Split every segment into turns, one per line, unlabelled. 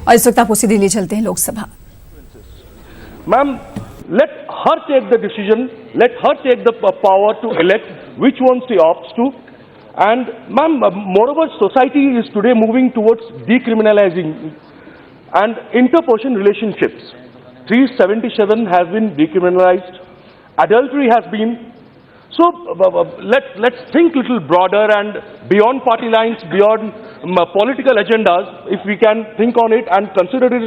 और इस वक्त आपको सीधे ले चलते हैं Lok Sabha.
Ma'am, let her take the decision, let her take the power to elect which ones she opts to. And ma'am, moreover, society is today moving towards decriminalizing and interperson relationships. 377 has been decriminalized, adultery has been. So let's think little broader and beyond party lines, beyond political agendas. If we can think on it and consider it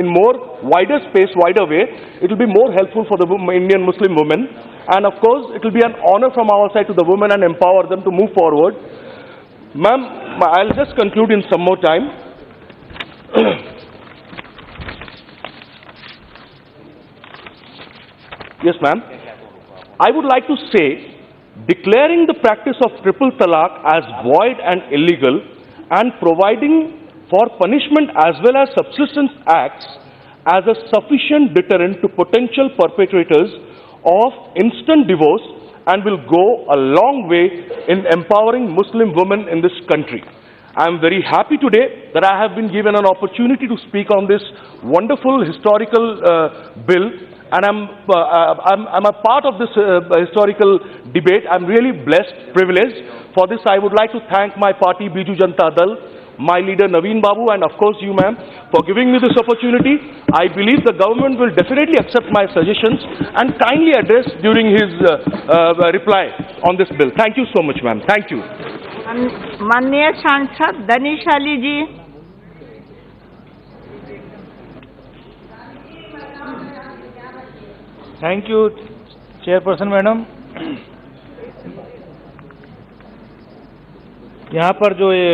in more wider space, wider way, it will be more helpful for the Indian Muslim women. And of course, it will be an honor from our side to the women and empower them to move forward. Ma'am, I'll just conclude in some more time. Yes, ma'am. I would like to say, declaring the practice of triple talaq as void and illegal and providing for punishment as well as subsistence acts as a sufficient deterrent to potential perpetrators of instant divorce and will go a long way in empowering Muslim women in this country. I am very happy today that I have been given an opportunity to speak on this wonderful historical bill. And I'm a part of this historical debate. I'm really blessed, privileged. For this, I would like to thank my party, Biju Janata Dal, my leader, Naveen Babu, and of course you, ma'am, for giving me this opportunity. I believe the government will definitely accept my suggestions and kindly address during his reply on this bill. Thank you so much, ma'am. Thank you.
माननीय सांसद Danish Ali ji.
Thank you chairperson madam. यहाँ पर जो ये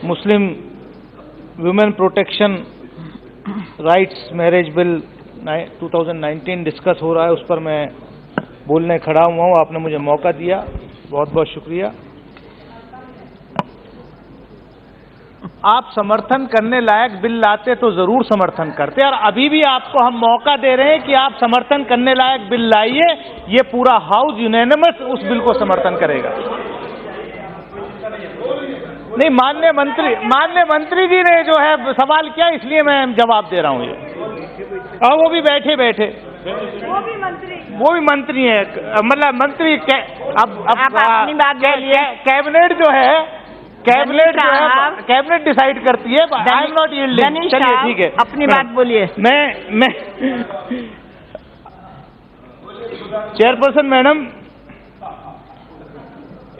Muslim women protection rights marriage bill 2019 discuss हो रहा है, उस पर मैं बोलने खड़ा हुआ हूँ। आपने मुझे मौका दिया, बहुत बहुत शुक्रिया। आप समर्थन करने लायक बिल लाते तो जरूर समर्थन करते, और अभी भी आपको हम मौका दे रहे हैं कि आप समर्थन करने लायक बिल लाइए। ये पूरा हाउस यूनैनिमस उस बिल को समर्थन करेगा। नहीं, माननीय मंत्री जी ने जो है सवाल किया, इसलिए मैं जवाब दे रहा हूं ये। और वो भी बैठे वो भी मंत्री है, मतलब मंत्री अब
अपनी बात बोलिए।
कैबिनेट जो है कैबिनेट डिसाइड करती है। I am not yielding. चलिए ठीक है,
अपनी बात बोलिए।
मैं चेयरपर्सन मैडम,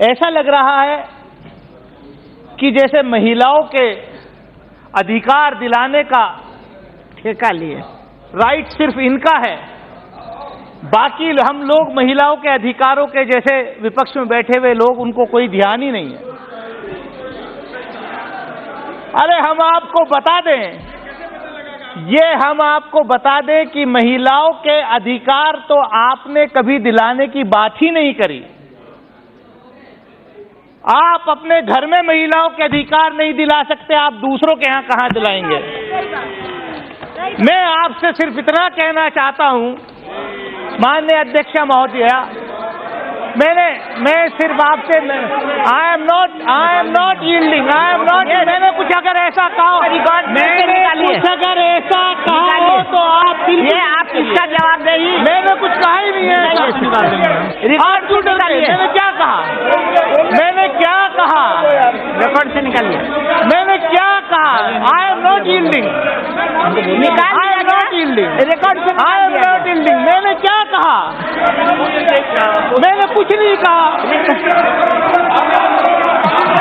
ऐसा लग रहा है कि जैसे महिलाओं के अधिकार दिलाने का
ठेका लिए
राइट सिर्फ इनका है, बाकी हम लोग महिलाओं के अधिकारों के जैसे विपक्ष में बैठे हुए लोग, उनको कोई ध्यान ही नहीं है। अरे हम आपको बता दें कि महिलाओं के अधिकार तो आपने कभी दिलाने की बात ही नहीं करी। आप अपने घर में महिलाओं के अधिकार नहीं दिला सकते, आप दूसरों के यहां कहां दिलाएंगे? मैं आपसे सिर्फ इतना कहना चाहता हूं, माननीय अध्यक्ष महोदया, मैं सिर्फ आपसे आई एम नॉट यील्डिंग। मैंने कुछ अगर ऐसा कहा हो तो आप
इसका जवाब देंगे।
मैंने कुछ कहा ही नहीं है। आप क्यों डर रहे हैं? मैंने क्या कहा?
रिकॉर्ड से निकालिए।
मैंने क्या कहा? I am not yielding.
Record से
आई एम नॉट यील्डिंग। मैंने क्या कहा? मैंने कुछ नहीं कहा।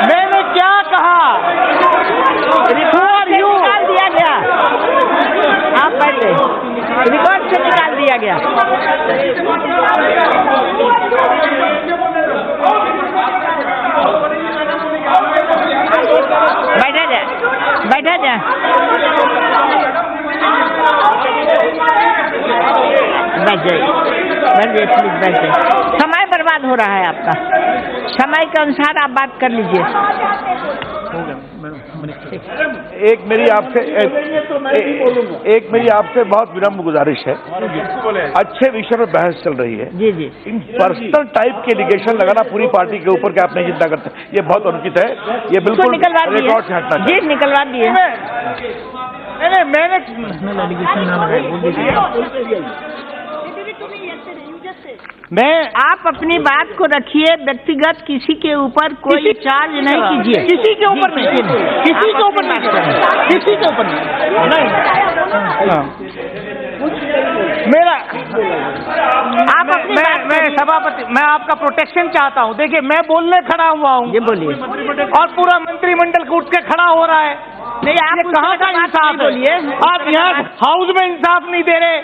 मैंने क्या कहा?
निकाल दिया गया। आप पढ़िए, रिकॉर्ड से निकाल दिया गया। बैठा जाए। बैठ जाइए प्लीज, बैठ जाइए। समय बर्बाद हो रहा है आपका। समय के अनुसार आप बात कर लीजिए।
एक मेरी आपसे बहुत विनम्र गुजारिश है। अच्छे विषय पर बहस चल रही है।
जी जी।
इन पर्सनल टाइप के एलिगेशन लगाना पूरी पार्टी के ऊपर कि आप नहीं चिंता करते, ये बहुत अनुचित है। ये बिल्कुल
निकलवा
रिकॉर्ड से हटना चाहिए।
जी निकलवा दिए।
नहीं मैंने मैं
आप अपनी बात को रखिए, व्यक्तिगत किसी के ऊपर कोई चार्ज नहीं कीजिए।
किसी के ऊपर नहीं, किसी के ऊपर नहीं, किसी के ऊपर नहीं। मेरा
आप अपनी
मैं सभापति, मैं आपका प्रोटेक्शन चाहता हूँ। देखिए मैं बोलने खड़ा हुआ हूँ,
ये बोलिए,
और पूरा मंत्रिमंडल उठ के खड़ा हो रहा है।
नहीं आप
कहाँ का इंसाफ
बोलिए,
आप यहाँ हाउस में इंसाफ नहीं दे रहे,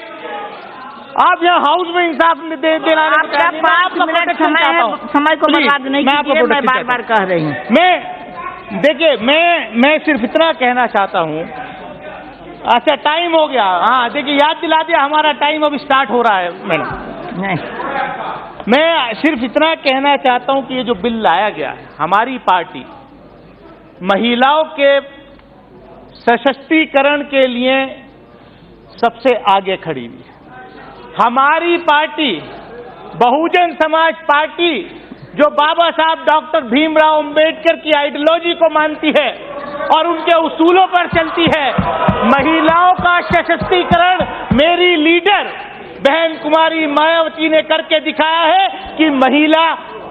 आप यहाँ हाउस में इंसाफ नहीं दे रहे।
आपका 5 मिनट समय है, समय को बर्बाद नहीं कीजिए, मैं बार बार कह रही हूँ।
मैं देखिए मैं सिर्फ इतना कहना चाहता हूँ। अच्छा टाइम हो गया, हाँ देखिए याद दिला दिया, हमारा टाइम अभी स्टार्ट हो रहा है मैडम।
नहीं,
मैं सिर्फ इतना कहना चाहता हूँ कि ये जो बिल लाया गया है, हमारी पार्टी महिलाओं के सशक्तिकरण के लिए सबसे आगे खड़ी हुई है। हमारी पार्टी बहुजन समाज पार्टी जो बाबा साहब डॉक्टर भीमराव अंबेडकर की आइडियोलॉजी को मानती है और उनके उसूलों पर चलती है। महिलाओं का सशक्तिकरण मेरी लीडर बहन कुमारी मायावती ने करके दिखाया है कि महिला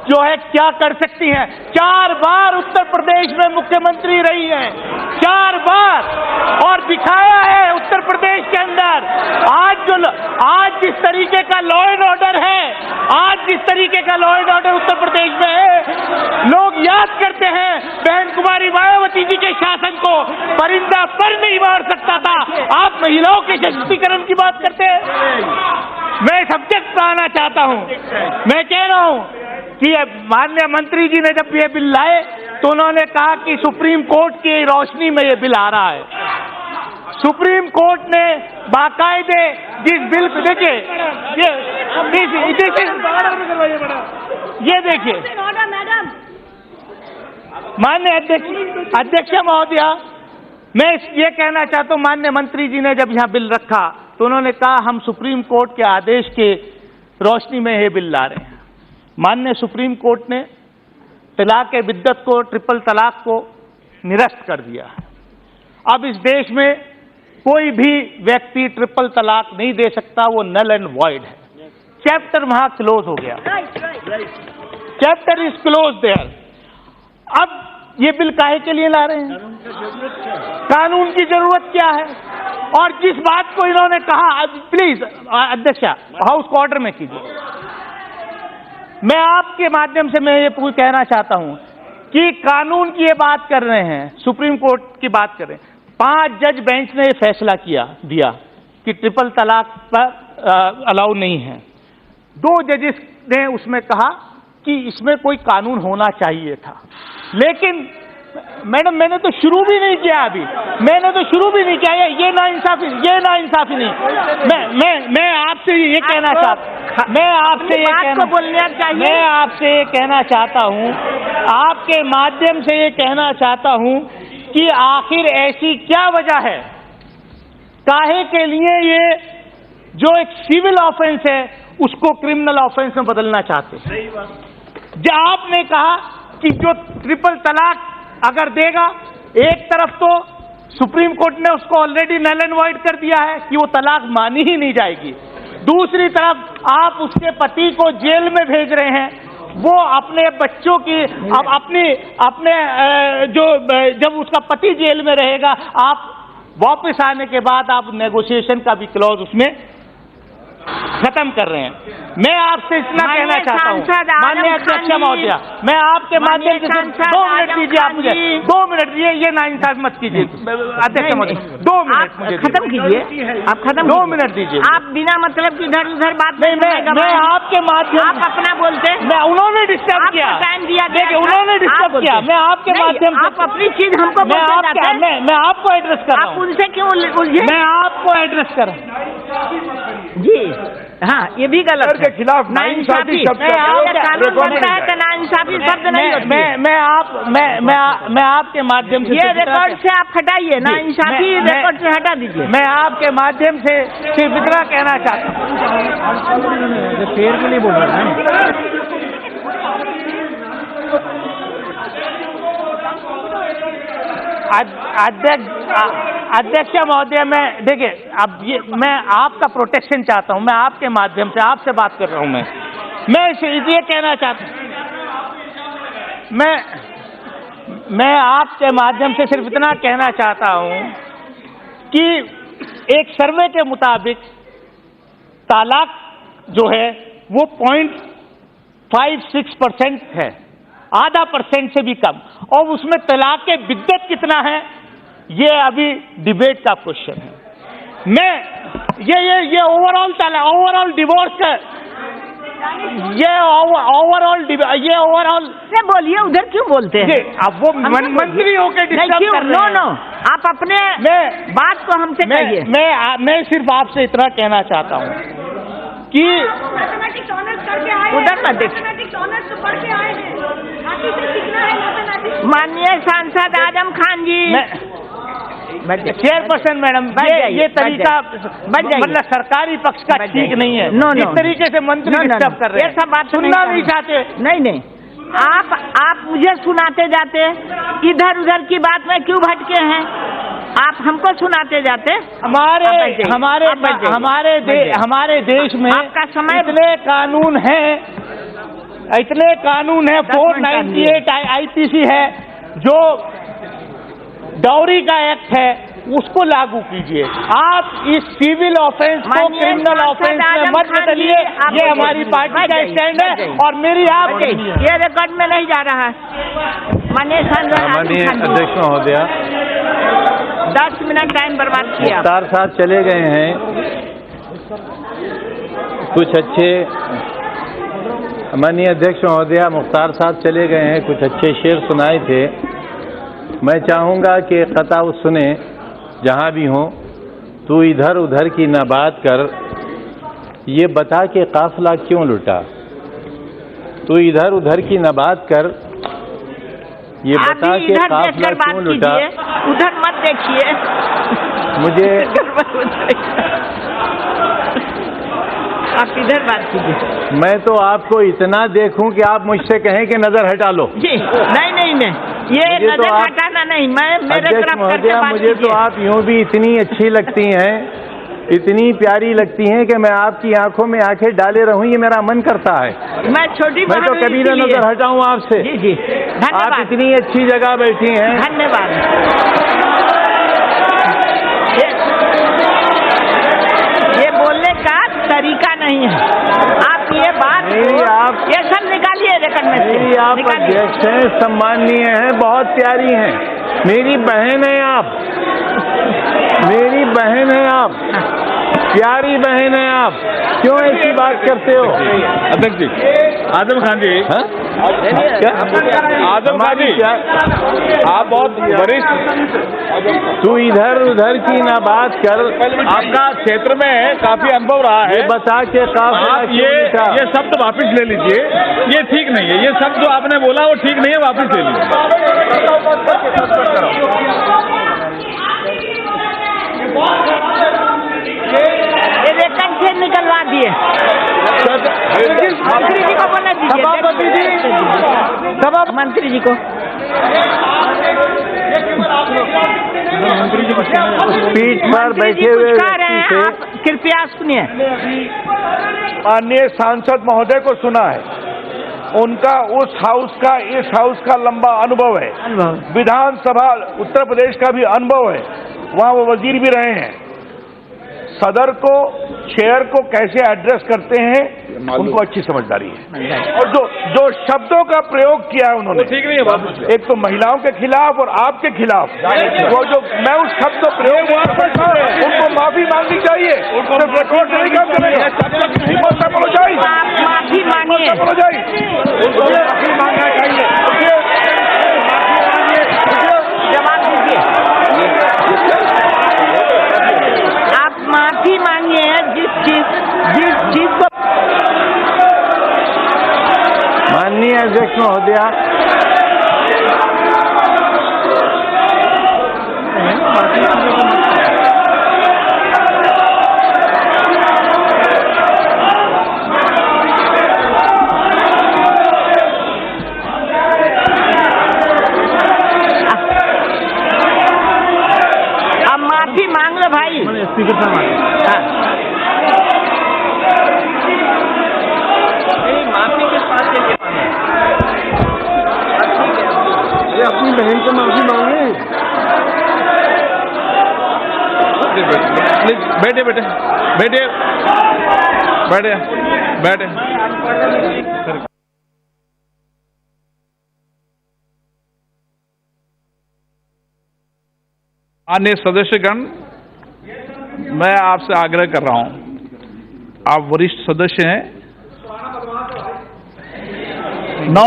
जो है क्या कर सकती हैं। 4 बार उत्तर प्रदेश में मुख्यमंत्री रही हैं, 4 बार, और दिखाया है उत्तर प्रदेश के अंदर। आज जिस तरीके का लॉ एंड ऑर्डर है, आज जिस तरीके का law and order Uttar Pradesh में है, लोग याद करते हैं बहन कुमारी मायावती जी के शासन को। परिंदा पर नहीं मार सकता था, आप महिलाओं के सशक्तिकरण की बात करते हैं। मैं सब्जेक्ट पर आना चाहता हूं। मैं कह रहा हूं कि माननीय मंत्री जी ने जब ये बिल लाए तो उन्होंने कहा कि सुप्रीम कोर्ट की रोशनी में ये बिल आ रहा है। सुप्रीम कोर्ट ने बाकायदे जिस बिल को देखिए, ये देखिए माननीय अध्यक्ष महोदया, मैं ये कहना चाहता हूं, माननीय मंत्री जी ने जब यहाँ बिल रखा तो उन्होंने कहा हम सुप्रीम कोर्ट के आदेश के रोशनी में ये बिल ला रहे हैं। माननीय सुप्रीम कोर्ट ने तलाक बिद्दत को, ट्रिपल तलाक को निरस्त कर दिया है। अब इस देश में कोई भी व्यक्ति ट्रिपल तलाक नहीं दे सकता, वो नल एंड वॉइड है। चैप्टर वहां क्लोज हो गया, चैप्टर इज क्लोज देयर। अब ये बिल काहे के लिए ला रहे हैं? कानून की जरूरत क्या है? और जिस बात को इन्होंने कहा, प्लीज अध्यक्ष हाउस को ऑर्डर में कीजिए। मैं आपके माध्यम से मैं ये कहना चाहता हूं कि कानून की ये बात कर रहे हैं, सुप्रीम कोर्ट की बात कर रहे हैं। 5 जज बेंच ने ये फैसला दिया कि ट्रिपल तलाक पर अलाउ नहीं है। 2 जजेस ने उसमें कहा कि इसमें कोई कानून होना चाहिए था। लेकिन मैडम मैंने तो शुरू भी नहीं किया, अभी मैंने तो शुरू भी नहीं किया। ये नाइंसाफी नहीं। मैं आपसे ये कहना चाहता, मैं आपसे ये कहना चाहता हूं, आपके माध्यम से ये कहना चाहता हूं कि आखिर ऐसी क्या वजह है, काहे के लिए ये जो एक सिविल ऑफेंस है उसको क्रिमिनल ऑफेंस में बदलना चाहते हैं। जो आपने कहा कि जो ट्रिपल तलाक अगर देगा, एक तरफ तो सुप्रीम कोर्ट ने उसको ऑलरेडी नल एंड वॉइड कर दिया है कि वो तलाक मानी ही नहीं जाएगी। दूसरी तरफ आप उसके पति को जेल में भेज रहे हैं, वो अपने बच्चों की अपने जब उसका पति जेल में रहेगा, आप वापस आने के बाद आप नेगोशिएशन का भी क्लॉज उसमें खत्म कर रहे हैं। मैं आपसे इतना कहना चाहता हूं, माननीय अध्यक्ष महोदया, मैं आपके माध्यम से 2 मिनट दीजिए, आप मुझे 2 मिनट दिए, ये नाइंसाफी मत कीजिए अध्यक्ष महोदय, 2 मिनट मुझे
खत्म कीजिए, आप खत्म
2 मिनट दीजिए।
आप बिना मतलब की इधर उधर बात
नहीं, मैं आपके माध्यम,
आप अपना बोलते,
मैं उन्होंने डिस्टर्ब किया,
टाइम दिया,
देखिए उन्होंने डिस्टर्ब किया, मैं आपके माध्यम से,
आप अपनी चीज हमको
मैं आपको एड्रेस कर रहा हूं,
उनसे क्यों उलझे?
मैं आपको एड्रेस कर रहा हूं
जी। हाँ, ये भी गलत
के खिलाफ
नाइंसाफी
शब्द
कानून बनता है तो नाइंसाफी शब्द नहीं होती है।
मैं आपके माध्यम से
ये रिकॉर्ड से आप हटाइए, नाइंसाफी रिकॉर्ड से हटा दीजिए।
मैं आपके माध्यम से सिर्फ इतना कहना चाहता हूँ, शेर के लिए बोल रहा है। अध्यक्ष महोदय, मैं देखिए, अब ये मैं आपका प्रोटेक्शन चाहता हूं, मैं आपके माध्यम से आपसे बात कर रहा हूं। मैं इसलिए कहना चाहता हूं, मैं आपके माध्यम से सिर्फ इतना कहना चाहता हूं कि एक सर्वे के मुताबिक तलाक जो है वो 0.56% है, आधा % से भी कम, और उसमें तलाक के बिद्दत कितना है ये अभी डिबेट का क्वेश्चन है। मैं ये ओवरऑल डिवोर्स का ये ओवरऑल
से बोलिए, उधर क्यों बोलते हैं?
अब वो मंत्री होकर डिस्टर्ब कर रहे हैं।
नो, आप अपने बात को हमसे कहिए।
मैं सिर्फ आपसे इतना कहना चाहता हूँ कि
मैथमेटिक्स ऑनर्स करके आए हैं,
उधर मत देखिए।
मैथमेटिक्स ऑनर्स तो पढ़ के आए हैं, बाकी से सीखना है मैथमेटिक्स।
माननीय सांसद आजम खान जी,
चेयरपर्सन मैडम, ये तरीका मतलब सरकारी पक्ष का ठीक नहीं है। इस तरीके से मंत्री डिस्टर्ब कर रहे हैं,
ये सब बात
सुनना नहीं चाहते।
नहीं, आप मुझे सुनाते जाते, इधर उधर की बात में क्यों भटके हैं? आप हमको सुनाते जाते।
हमारे देश में
आपका समय
इतने कानून हैं 498 IPC है, जो डाउरी का एक्ट है, उसको लागू कीजिए। आप इस सिविल ऑफेंस को क्रिमिनल ऑफेंस में मत बदलिए। ये हमारी पार्टी का स्टैंड है, और मेरी आप
ये रिकॉर्ड में नहीं जा रहा है। माननीय
अध्यक्ष महोदय,
10 मिनट टाइम बर्बाद किया।
मुख्तार साहब चले गए हैं, कुछ अच्छे, माननीय अध्यक्ष महोदय, मुख्तार साहब चले गए हैं, कुछ अच्छे शेर सुनाए थे। मैं चाहूँगा कि क़ता सुने, जहाँ भी हों, तू इधर उधर की न बात कर, ये बता के काफिला क्यों लुटा। तू इधर उधर की न बात कर, ये बता के काफिला क्यों लुटा।
उधर मत देखिए,
मुझे
आप इधर बात कीजिए।
मैं तो आपको इतना देखूं कि आप मुझसे कहें कि नजर हटा लो।
जी नहीं, ये नजर हटाना नहीं, मैं मेरे तरफ करके बात
मुझे तो आप यूं भी इतनी अच्छी लगती हैं, इतनी प्यारी लगती हैं कि मैं आपकी आंखों में आंखें डाले रहूं, ये मेरा मन करता है।
मैं तो
कभी न नजर हटाऊं आपसे।
जी, धन्यवाद।
आप इतनी अच्छी जगह बैठी हैं।
धन्यवाद। ये बोलने का तरीका नहीं है। आप ये बात ये सब निकालिए रिकॉर्ड में से।
मेरी आप अध्यक्ष हैं, सम्माननीय हैं, बहुत प्यारी हैं, मेरी बहन है आप, मेरी बहन है आप, प्यारी बहन है आप, क्यों ऐसी बात करते हो?
अध्यक्ष जी, आजम खान जी, आजम खान जी, आप बहुत वरिष्ठ,
तू इधर उधर की ना बात कर।
आपका क्षेत्र में काफी अनुभव रहा है,
ये बता के
आप ये शब्द वापस ले लीजिए, ये ठीक नहीं है, ये शब्द जो आपने बोला वो ठीक नहीं है, वापस ले लीजिए।
ये रिकॉर्ड से निकलवा दिए। मंत्री जी को बोला दीजिए,
सभापति जी,
मंत्री जी को।
पीठ पर बैठे हुए व्यक्ति
आप कृपया सुनिए।
माननीय सांसद महोदय को सुना है, उनका उस हाउस का इस हाउस का लंबा अनुभव है, विधानसभा उत्तर प्रदेश का भी अनुभव है, वहाँ वो वजीर भी रहे हैं। सदर को, चेयर को कैसे एड्रेस करते हैं उनको अच्छी समझदारी है, और जो शब्दों का प्रयोग किया है उन्होंने, ठीक नहीं है, एक तो महिलाओं के खिलाफ और आपके खिलाफ, वो जो मैं उस शब्द का प्रयोग उनको माफी मांगनी चाहिए, रिकॉर्ड नहीं काम करेगा,
माफी मांगिए,
माफी मांगना चाहिए,
जवाब दीजिए। आप माफी मांगिए जिस चीज को।
माननीय अध्यक्ष महोदय,
माफी मांग लो भाई।
स्पीकर साहब माफी किस बात के लिए मांगे?
अपनी बहन से माफी मांगे।
प्लीज बैठे बैठे बैठे बैठे बैठे। माननीय सदस्यगण, मैं आपसे आग्रह कर रहा हूं, आप वरिष्ठ सदस्य हैं। नो,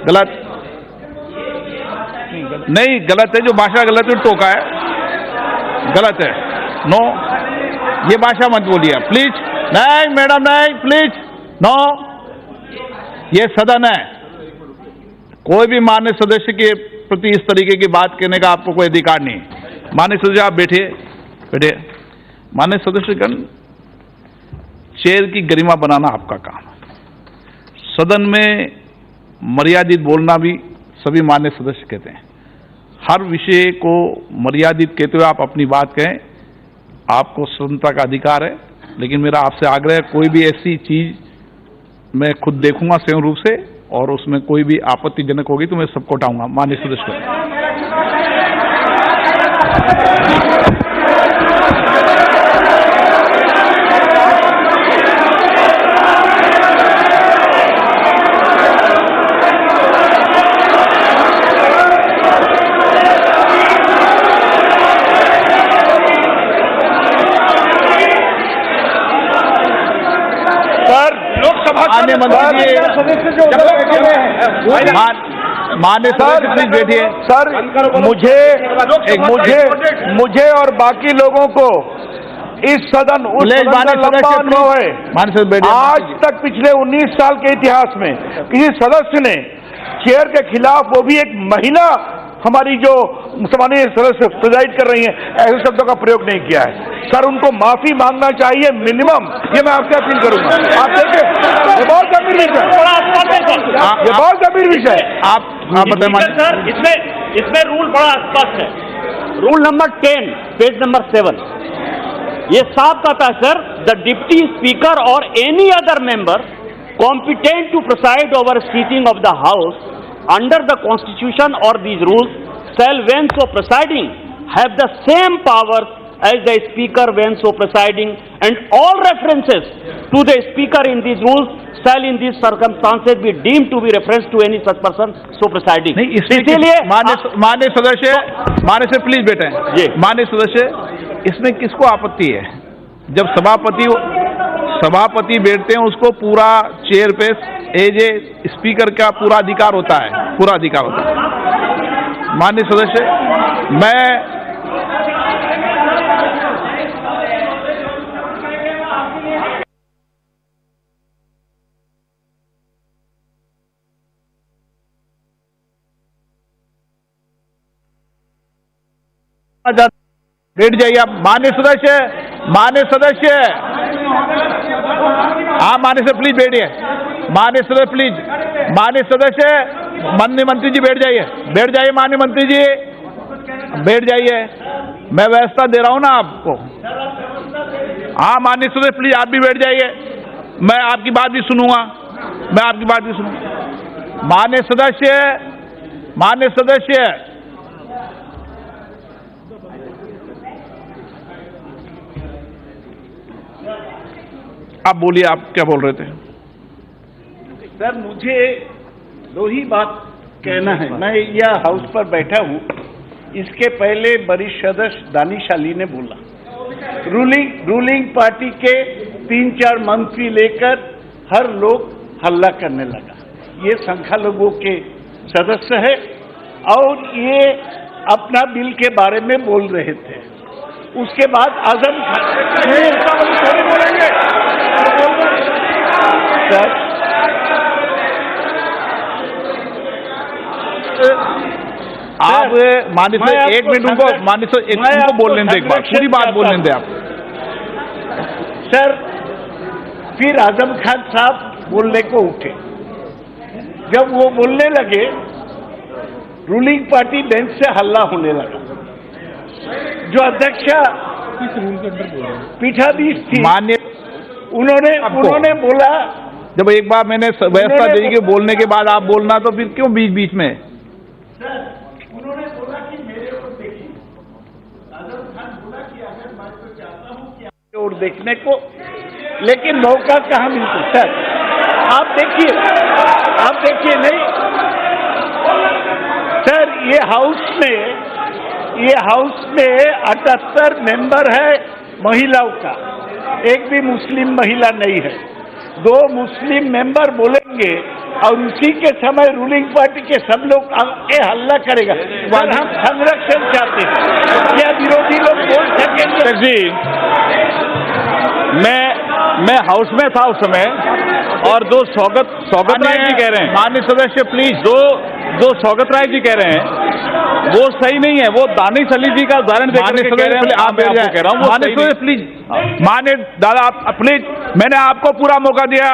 गलत नहीं, गलत है, जो भाषा गलत है टोका है, गलत है। नो, ये भाषा मत बोलिए प्लीज। नहीं मैडम, नहीं प्लीज, नो, ये सदन है। कोई भी माननीय सदस्य के प्रति इस तरीके की बात करने का आपको कोई अधिकार नहीं। माननीय सदस्य आप बैठिए, बैठिए। माननीय सदस्यगण, चेयर की गरिमा बनाना आपका काम है। सदन में मर्यादित बोलना भी सभी माननीय सदस्य कहते हैं। हर विषय को मर्यादित कहते हुए आप अपनी बात कहें, आपको स्वतंत्रता का अधिकार है। लेकिन मेरा आपसे आग्रह है, कोई भी ऐसी चीज मैं खुद देखूंगा स्वयं रूप से, और उसमें कोई भी आपत्तिजनक होगी तो मैं सबको हटाऊंगा। माननीय सदस्य, माननीय मंत्री जी, माननीय सदस्य प्लीज बैठिए।
सर, मुझे और बाकी लोगों को इस सदन उस सदन का लंबा अनुभव है। आज तक पिछले 19 साल के इतिहास में किसी सदस्य ने चेयर के खिलाफ, वो भी एक महिला हमारी जो सम्मानीय सदस्य प्रिजाइड कर रही हैं, ऐसे शब्दों का प्रयोग नहीं किया है। सर, उनको माफी मांगना चाहिए मिनिमम, ये मैं आपसे अपील करूंगा। आप देखिए, ये बहुत गंभीर विषय है, ये बहुत गंभीर विषय है।
आप बताइए
सर, इसमें रूल बड़ा स्पष्ट है। रूल नंबर 10, पेज नंबर 7, ये साफ कहता है सर, द डिप्टी स्पीकर और any other member competent to preside over sitting of the house under the constitution or these rules shall when so presiding have the same powers as the speaker when so presiding, and all references to the speaker in these rules shall in these circumstances be deemed to be reference to any such person so presiding.
नहीं, इसीलिए माननीय सदस्य please बैठे। माननीय सदस्य, इसमें किसको आपत्ति है? जब सभापति बैठते हैं, उसको पूरा चेयर पे एज ए स्पीकर का पूरा अधिकार होता है, पूरा अधिकार होता है। माननीय सदस्य, मैं बैठ जाइए आप। माननीय सदस्य, हाँ माननीय सदस्य प्लीज बैठिए। माननीय सदस्य प्लीज, माननीय सदस्य, माननीय मंत्री जी बैठ जाइए, माननीय मंत्री जी बैठ जाइए। मैं व्यवस्था दे रहा हूं ना आपको। हाँ माननीय सदस्य प्लीज आप भी बैठ जाइए, मैं आपकी बात भी सुनूंगा, माननीय सदस्य, आप बोलिए, आप क्या बोल रहे थे?
सर, मुझे दो ही बात कहना है। मैं यह हाउस पर बैठा हूं, इसके पहले वरिष्ठ सदस्य दानिश अली ने बोला, रूलिंग पार्टी के 3-4 मंत्री लेकर हर लोग हल्ला करने लगा। ये संख्या लोगों के सदस्य है और ये अपना बिल के बारे में बोल रहे थे। उसके बाद आजम खान बोलेंगे सर,
आप माननीय सर एक मिनट उनको, माननीय सर एक उनको बोलने दें, एक बार पूरी बात बोलने दें आप।
सर, फिर आजम खान साहब बोलने को उठे। जब वो बोलने लगे, रूलिंग पार्टी बेंच से हल्ला होने लगा। जो अध्यक्षा पीठाधीश थी,
मान्य
उन्होंने बोला,
जब एक बार मैंने व्यवस्था दी कि बोलने के बाद आप बोलना, तो फिर क्यों बीच बीच में?
उन्होंने बोला कि मेरे ओर देखिए, आजम खान बोला कि अगर मैं तो चाहता हूं कि आपके ओर देखने को, लेकिन मौका कहाँ मिलता? सर आप देखिए नहीं सर, ये हाउस में 78 मेंबर है महिलाओं का, एक भी मुस्लिम महिला नहीं है। 2 मुस्लिम मेंबर बोलेंगे और उसी के समय रूलिंग पार्टी के सब लोग आके हल्ला करेगा। सर हम संरक्षण चाहते हैं, क्या विरोधी लोग बोल सकेंगे?
जी, मैं हाउस में था उस समय, और जो सौगत राय जी कह रहे हैं,
माननीय सदस्य प्लीज,
जो सौगत राय जी कह रहे हैं वो सही नहीं है। वो दानिश अली जी का उदाहरण देकर के कह रहे हैं,
आप
कह रहा हूँ
माननीय सदस्य प्लीज, माननीय दादा आप प्लीज, मैंने आपको पूरा मौका दिया,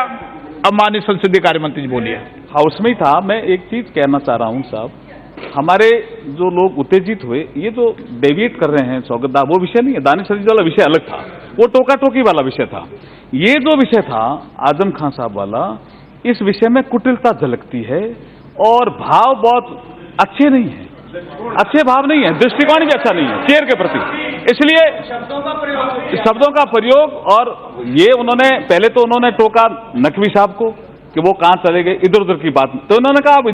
अब माननीय संसदीय कार्य मंत्री जी बोलिए।
हाउस में ही था। मैं एक चीज कहना चाह रहा हूँ साहब, हमारे जो लोग उत्तेजित हुए, ये जो डेविएट कर रहे हैं सौगत, वो विषय नहीं है। दानिश अली वाला विषय अलग था, वो टोका टोकी वाला विषय था। ये जो विषय था आजम खान साहब वाला, इस विषय में कुटिलता झलकती है और भाव बहुत अच्छे नहीं है, अच्छे भाव नहीं है, दृष्टिकोण भी अच्छा नहीं है चेयर के प्रति। इसलिए शब्दों का प्रयोग, और ये उन्होंने पहले तो उन्होंने टोका नकवी साहब को कि वो कहां चले गए, इधर उधर की बात, तो उन्होंने कहा